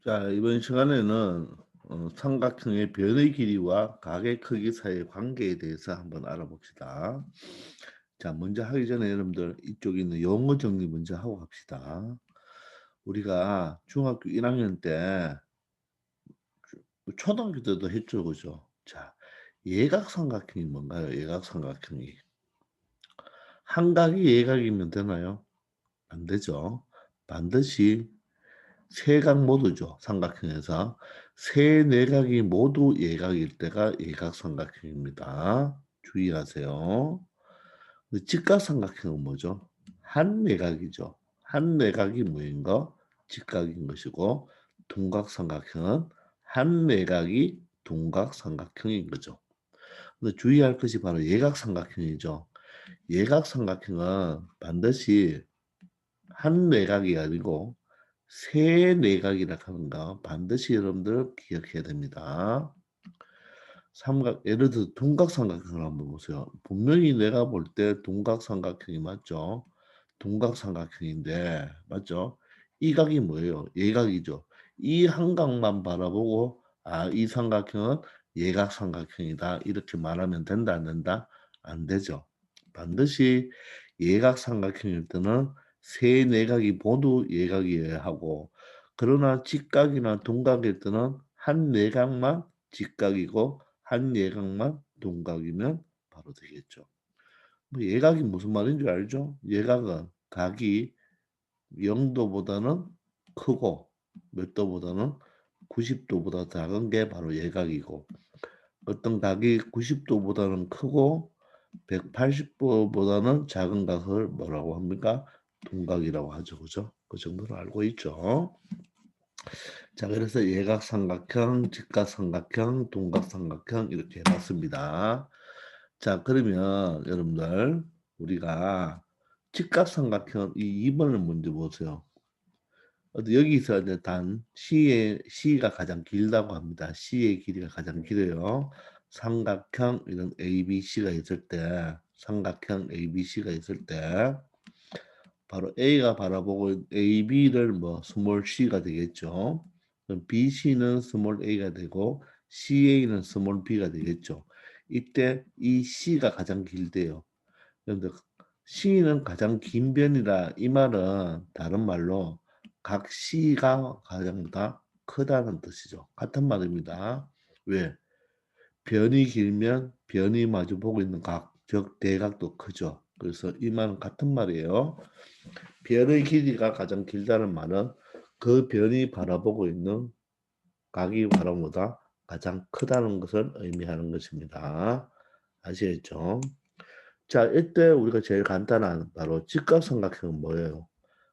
자, 이번 시간에는 삼각형의 변의 길이와 각의 크기 사이의 관계에 대해서 한번 알아봅시다. 자, 먼저 하기 전에 여러분들 이쪽에 있는 용어 정리 먼저 하고 갑시다. 우리가 중학교 1학년 때 초등학교 때도 했죠, 그죠? 자, 예각삼각형이 뭔가요? 예각삼각형이 한각이 예각이면 되나요? 안 되죠. 반드시 세각 모두죠. 삼각형에서 세 내각이 모두 예각일 때가 예각삼각형입니다. 주의하세요. 그 직각삼각형은 뭐죠? 한 내각이죠. 한 내각이 뭐인 거? 직각인 것이고, 동각삼각형은 한 내각이 동각삼각형인 거죠. 근데 주의할 것이 바로 예각삼각형이죠. 예각삼각형은 반드시 한 내각이 아니고 세 내각이라 하는 거 반드시 여러분들 기억해야 됩니다. 삼각 예를 들어 동각삼각형을 한번 보세요. 분명히 내가 볼 때 동각삼각형이 맞죠? 동각삼각형인데 맞죠? 이 각이 뭐예요? 예각이죠. 이 한 각만 바라보고 이 삼각형은 예각삼각형이다 이렇게 말하면 된다 안 된다? 안 되죠. 반드시 예각삼각형일 때는 세 내각이 모두 예각이어야 하고 그러나 직각이나 동각일 때는 한 내각만 직각이고 한 예각만 동각이면 바로 되겠죠. 뭐 예각이 무슨 말인 줄 알죠? 예각은 각이 0도보다는 크고 몇 도보다는 90도보다 작은 게 바로 예각이고 어떤 각이 90도보다는 크고 180도보다는 작은 각을 뭐라고 합니까? 동각이라고 하죠. 그죠? 그 정도로 알고 있죠. 자, 그래서 예각삼각형, 직각삼각형, 동각삼각형 이렇게 해봤습니다. 자, 그러면 여러분들 우리가 직각삼각형 이 2번을 먼저 보세요. 여기서 이제 단 C가 가장 길다고 합니다. C의 길이가 가장 길어요. 삼각형 이런 ABC가 있을 때, 삼각형 ABC가 있을 때 바로 A가 바라보고 AB를 뭐 스몰 c가 되겠죠. 그럼 BC는 스몰 a가 되고 CA는 스몰 b가 되겠죠. 이때 이 C가 가장 길대요. 그런데 C는 가장 긴 변이라 이 말은 다른 말로 각 C가 가장 다 크다는 뜻이죠. 같은 말입니다. 왜? 변이 길면 변이 마주 보고 있는 각, 즉 대각도 크죠. 그래서 이 말은 같은 말이에요. 변의 길이가 가장 길다는 말은 그 변이 바라보고 있는 각이 바라보다 가장 크다는 것을 의미하는 것입니다. 아시겠죠? 자, 이때 우리가 제일 간단한 바로 직각삼각형은 뭐예요?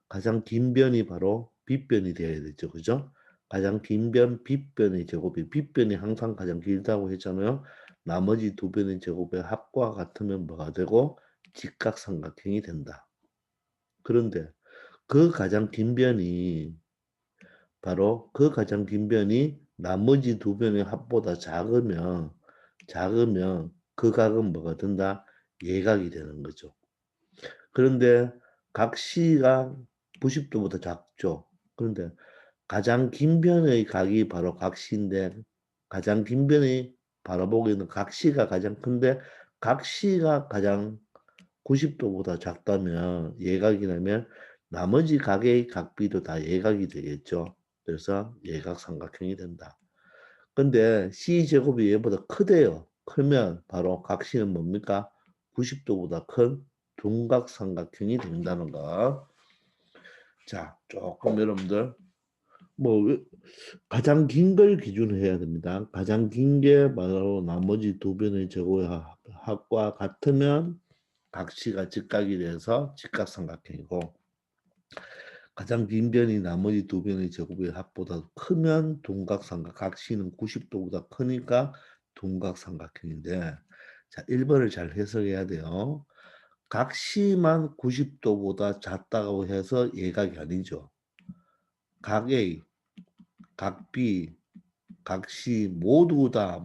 가장 긴 변이 바로 빗변이 되어야 되죠. 그죠? 가장 긴 변 빗변의 제곱이 빗변이 항상 가장 길다고 했잖아요. 나머지 두 변의 제곱의 합과 같으면 뭐가 되고 직각삼각형이 된다. 그런데 그 가장 긴 변이 바로 그 가장 긴 변이 나머지 두 변의 합보다 작으면 그 각은 뭐가 된다? 예각이 되는 거죠. 그런데 각 C가 90도보다 작죠. 그런데 가장 긴 변의 각이 바로 각 C인데 가장 긴 변이 바라보고 있는 각 C가 가장 큰데 각 C가 가장 90도보다 작다면 예각이라면 나머지 각의 각비도 다 예각이 되겠죠. 그래서 예각삼각형이 된다. 근데 C제곱이 얘보다 크대요. 크면 바로 각 C는 뭡니까? 90도보다 큰 둔각삼각형이 된다는 거. 자, 조금 여러분들 뭐 가장 긴 걸 기준으로 해야 됩니다. 가장 긴 게 바로 나머지 두 변의 제곱의 합과 같으면 각시가 직각이 돼서 직각삼각형이고 가장 긴 변이 나머지 두 변의 제곱의 합보다 크면 동각삼각 각시는 90도보다 크니까 동각삼각형인데 자 1번을 잘 해석해야 돼요. 각시만 90도보다 작다고 해서 예각이 아니죠. 각 A, 각 B, 각 C 모두 다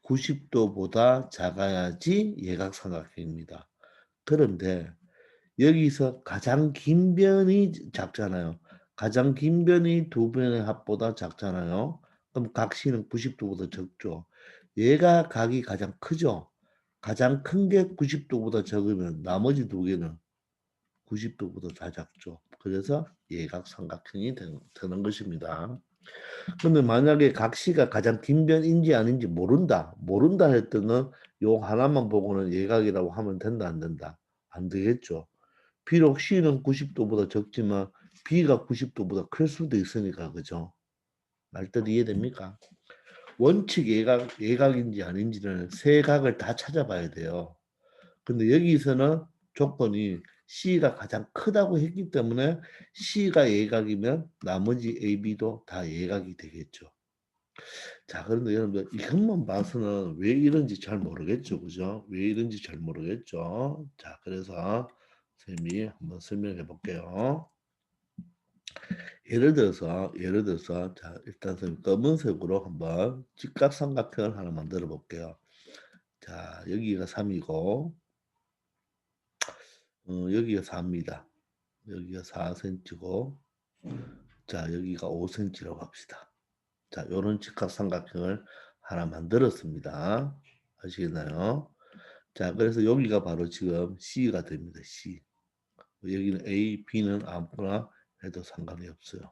90도보다 작아야지 예각삼각형입니다. 그런데 여기서 가장 긴 변이 작잖아요. 가장 긴 변이 두 변의 합보다 작잖아요. 그럼 각 C는 90도보다 적죠. 얘가 각이 가장 크죠. 가장 큰 게 90도보다 적으면 나머지 두 개는 90도보다 다 작죠. 그래서 예각삼각형이 되는 것입니다. 근데 만약에 각 C가 가장 긴 변인지 아닌지 모른다. 모른다 할 때는 요 하나만 보고는 예각이라고 하면 된다, 안 된다? 안 되겠죠. 비록 C는 90도보다 적지만 B가 90도보다 클 수도 있으니까, 그죠? 말뜻 이해됩니까? 원칙 예각인지 아닌지는 세 각을 다 찾아봐야 돼요. 근데 여기서는 조건이 C가 가장 크다고 했기 때문에 C가 예각이면 나머지 A, B도 다 예각이 되겠죠. 자, 그런데 여러분들 이것만 봐서는 왜 이런지 잘 모르겠죠, 그죠? 왜 이런지 잘 모르겠죠. 자, 그래서 선생님이 한번 설명해 볼게요. 예를 들어서 자, 일단 선생님 검은색으로 한번 직각삼각형을 하나 만들어 볼게요. 자, 여기가 3이고 여기가 4입니다. 여기가 4cm고 자, 여기가 5cm라고 합시다. 자, 요런 직각삼각형을 하나 만들었습니다. 아시겠나요? 자, 그래서 여기가 바로 지금 C가 됩니다. C. 여기는 A, B는 아무거나 해도 상관이 없어요.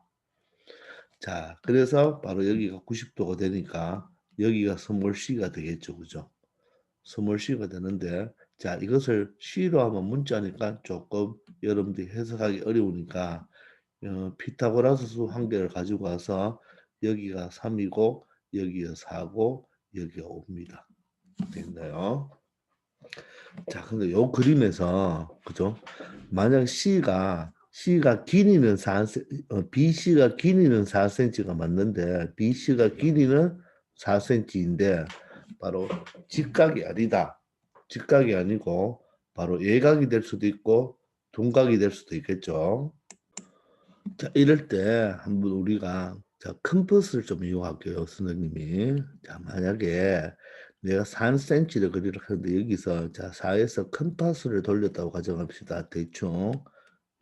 자, 그래서 바로 여기가 90도가 되니까 여기가 스몰 C가 되겠죠. 그죠? 스몰 C가 되는데 자, 이것을 C로 하면 문자니까 조금 여러분들이 해석하기 어려우니까 피타고라스 수 한 개를 가지고 와서 여기가 3이고 여기가 4고 여기가 5입니다. 됐나요? 자, 근데 요 그림에서 그죠? 만약 C가 길이는 BC가 길이는 4cm가 맞는데 BC가 길이는 4cm인데 바로 직각이 아니다. 직각이 아니고 바로 예각이 될 수도 있고 둔각이 될 수도 있겠죠. 자, 이럴 때 한번 우리가 자, 컴퍼스를 좀 이용할게요, 선생님이. 자, 만약에 내가 4cm를 그리려 하는데 여기서 자, 4에서 컴퍼스를 돌렸다고 가정합시다. 대충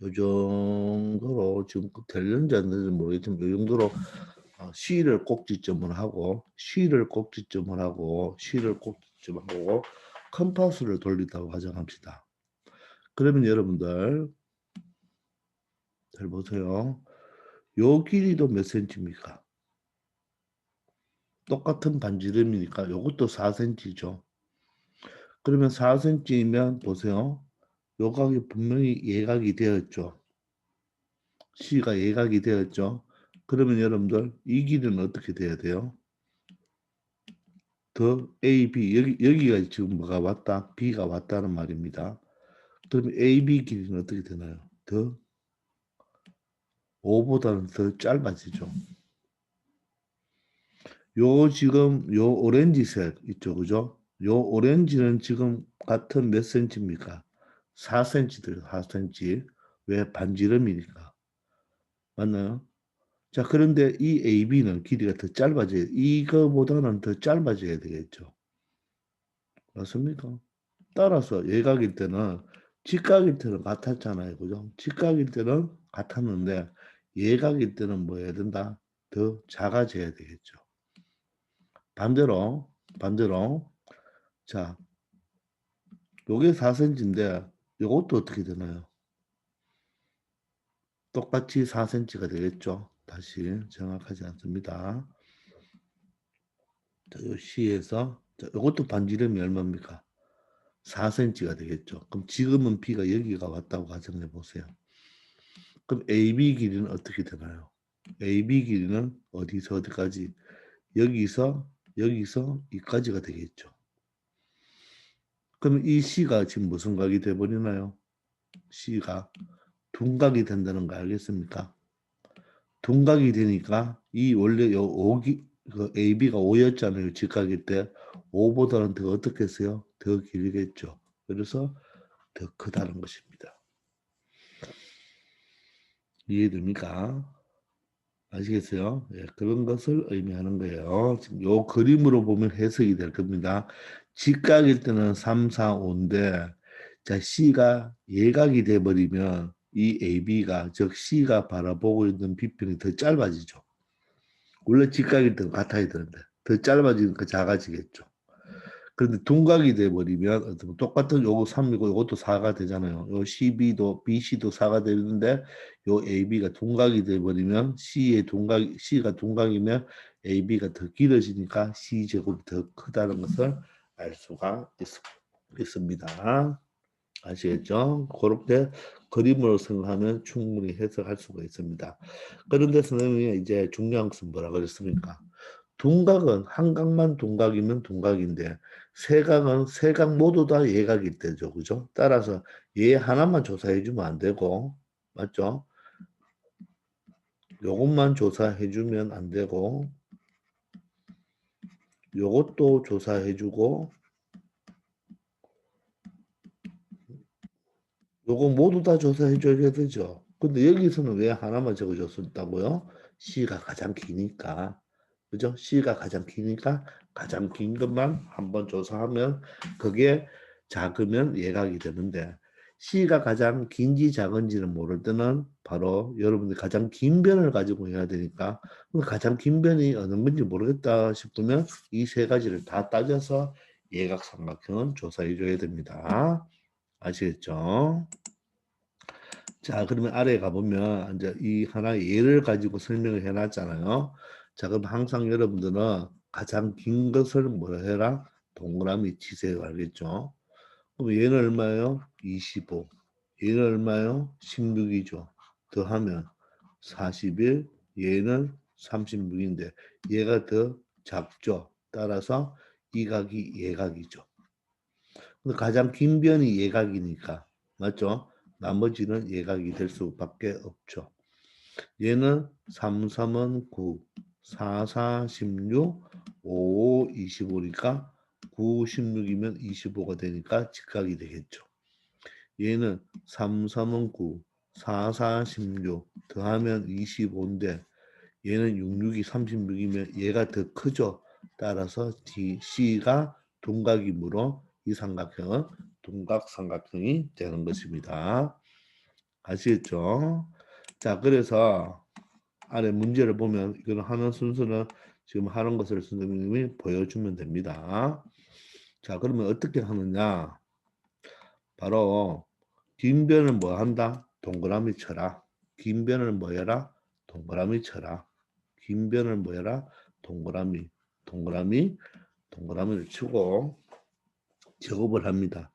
요 정도로 지금 될는지 안 되는지 모르겠지만 요 정도로 C를 꼭지점을 하고 C를 꼭지점을 하고 C를 꼭지점을 하고 컴퍼스를 돌린다고 가정합시다. 그러면 여러분들 잘 보세요. 요 길이도 몇 cm입니까? 똑같은 반지름이니까 요것도 4cm죠. 그러면 4cm이면 보세요. 요 각이 분명히 예각이 되었죠. C가 예각이 되었죠. 그러면 여러분들 이 길이는 어떻게 돼야 돼요? 더 AB 여기가 지금 뭐가 왔다? B가 왔다는 말입니다. 그러면 AB 길이는 어떻게 되나요? 더 5보다는 더 짧아지죠. 요 지금 요 오렌지색 있죠, 그죠? 요 오렌지는 지금 같은 몇 센치입니까? 4cm들 4cm. 왜 반지름이니까. 맞나요? 자, 그런데 이 AB는 길이가 더 짧아져야 이거보다는 더 짧아져야 되겠죠. 맞습니까? 따라서 예각일 때는 직각일 때는 같았잖아요. 그죠? 직각일 때는 같았는데 예각일 때는 뭐 해야 된다? 더 작아져야 되겠죠. 반대로 자, 요게 4cm인데 요것도 어떻게 되나요? 똑같이 4cm가 되겠죠. 다시 정확하지 않습니다. 자, 요 C에서 자, 요것도 반지름이 얼마입니까? 4cm가 되겠죠. 그럼 지금은 B가 여기가 왔다고 가정해 보세요. 그럼 AB 길이는 어떻게 되나요? AB 길이는 어디서 어디까지? 여기서 이까지가 되겠죠. 그럼 이 C가 지금 무슨 각이 돼버리나요? C가 둔각이 된다는 거 알겠습니까? 둔각이 되니까 이 원래 요 5기 그 AB가 5였잖아요. 직각일 때 5보다는 더 어떻게 했어요? 더 길겠죠. 그래서 더 크다는 것입니다. 이해됩니까? 아시겠어요? 예, 그런 것을 의미하는 거예요. 지금 요 그림으로 보면 해석이 될 겁니다. 직각일 때는 3, 4, 5인데 자 C가 예각이 돼버리면 이 AB가 즉 C가 바라보고 있는 B편이 더 짧아지죠. 원래 직각일 때는 같아야 되는데 더 짧아지니까 작아지겠죠. 그런데 둔각이 돼버리면 똑같은 요거 3이고 요것도 4가 되잖아요. 요 CB도 BC도 4가 되는데 요 AB가 둔각이 돼버리면 C가 둔각이면 AB가 더 길어지니까 C제곱이 더 크다는 것을 알 수가 있습니다. 아시겠죠? 그렇게 그림으로 생각하면 충분히 해석할 수가 있습니다. 그런데 선생님이 이제 중요한 것은 뭐라 그랬습니까? 둔각은 한 각만 둔각이면 둔각인데 세 각은 세 각 모두 다 예각일 때죠. 그죠? 따라서 얘 하나만 조사해 주면 안 되고 맞죠? 요것만 조사해 주면 안 되고 요것도 조사해 주고 요거 모두 다 조사해 줘야 되죠. 근데 여기서는 왜 하나만 적어줬었다고요? C가 가장 기니까. 그죠? C가 가장 기니까 가장 긴 것만 한번 조사하면 그게 작으면 예각이 되는데 C가 가장 긴지 작은지는 모를 때는 바로 여러분들 가장 긴 변을 가지고 해야 되니까 가장 긴 변이 어느 건지 모르겠다 싶으면 이 세 가지를 다 따져서 예각삼각형은 조사해 줘야 됩니다. 아시겠죠? 자, 그러면 아래에 가보면 이제 이 하나의 예를 가지고 설명을 해놨잖아요. 자, 그럼 항상 여러분들은 가장 긴 것을 뭐라 해라? 동그라미 치세요. 알겠죠? 그럼 얘는 얼마예요? 25. 얘는 얼마예요? 16이죠. 더하면 41. 얘는 36인데 얘가 더 작죠. 따라서 이 각이 예각이죠. 근데 가장 긴 변이 예각이니까 맞죠? 나머지는 예각이 될 수밖에 없죠. 얘는 3, 3은 9, 4, 4, 16, 5, 5, 25니까 9, 16이면 25가 되니까 직각이 되겠죠. 얘는 3, 3은 9, 4, 4, 16 더하면 25인데 얘는 6, 6이 36이면 얘가 더 크죠. 따라서 C가 동각이므로 이 삼각형은 동각삼각형이 되는 것입니다. 아시겠죠? 자, 그래서 아래 문제를 보면 이거는 하는 순서는 지금 하는 것을 선생님이 보여주면 됩니다. 자, 그러면 어떻게 하느냐? 바로 긴 변을 뭐 한다? 동그라미 쳐라. 긴 변을 뭐 해라? 동그라미 쳐라. 긴 변을 뭐 해라? 동그라미, 동그라미, 동그라미를 치고 제곱을 합니다.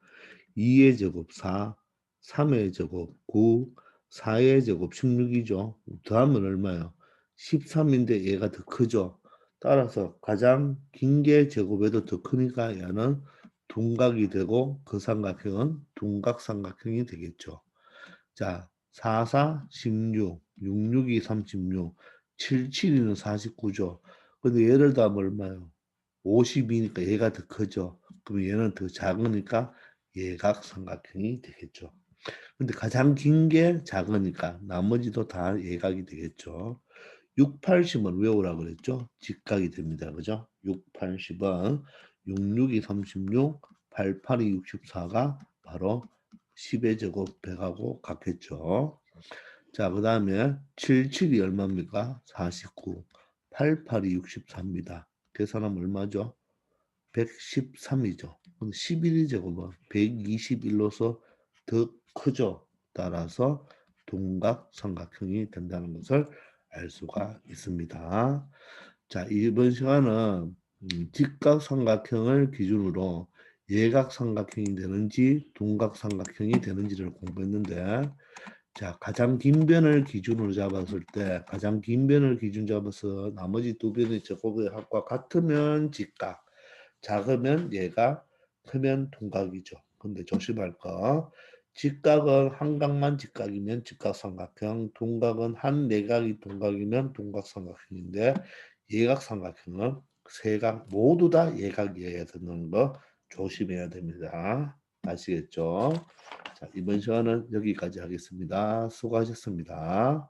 2의 제곱 4, 3의 제곱 9, 4의 제곱 16이죠. 더하면 얼마요? 13인데 얘가 더 크죠. 따라서 가장 긴 게 제곱에도 더 크니까 얘는 둔각이 되고 그 삼각형은 둔각삼각형이 되겠죠. 자, 4, 4, 16, 6, 6이 36, 7, 7이는 49죠. 근데 얘를 더하면 얼마요? 50이니까 얘가 더 크죠. 그럼 얘는 더 작으니까 예각삼각형이 되겠죠. 근데 가장 긴 게 작으니까 나머지도 다 예각이 되겠죠. 6, 80은 외우라 그랬죠? 직각이 됩니다. 그죠? 6, 80은 6, 6이 36, 8, 8이 64가 바로 10의 제곱 100하고 같겠죠. 자, 그 다음에 7, 7이 얼마입니까? 49, 8, 8이 64입니다. 계산하면 얼마죠? 113이죠. 그럼 11의 제곱은 121로서 더 크죠. 따라서 동각삼각형이 된다는 것을 알 수가 있습니다. 자, 이번 시간은 직각삼각형을 기준으로 예각삼각형이 되는지 동각삼각형이 되는지를 공부했는데 자, 가장 긴 변을 기준으로 잡았을 때 가장 긴 변을 기준 잡아서 나머지 두 변의 제곱의 합과 같으면 직각 작으면 얘가 크면 동각이죠. 근데 조심할 거 직각은 한 각만 직각이면 직각삼각형, 동각은 한 네각이 동각이면 동각삼각형인데 예각삼각형은 세 각 모두 다 예각이어야 되는 거 조심해야 됩니다. 아시겠죠? 자, 이번 시간은 여기까지 하겠습니다. 수고하셨습니다.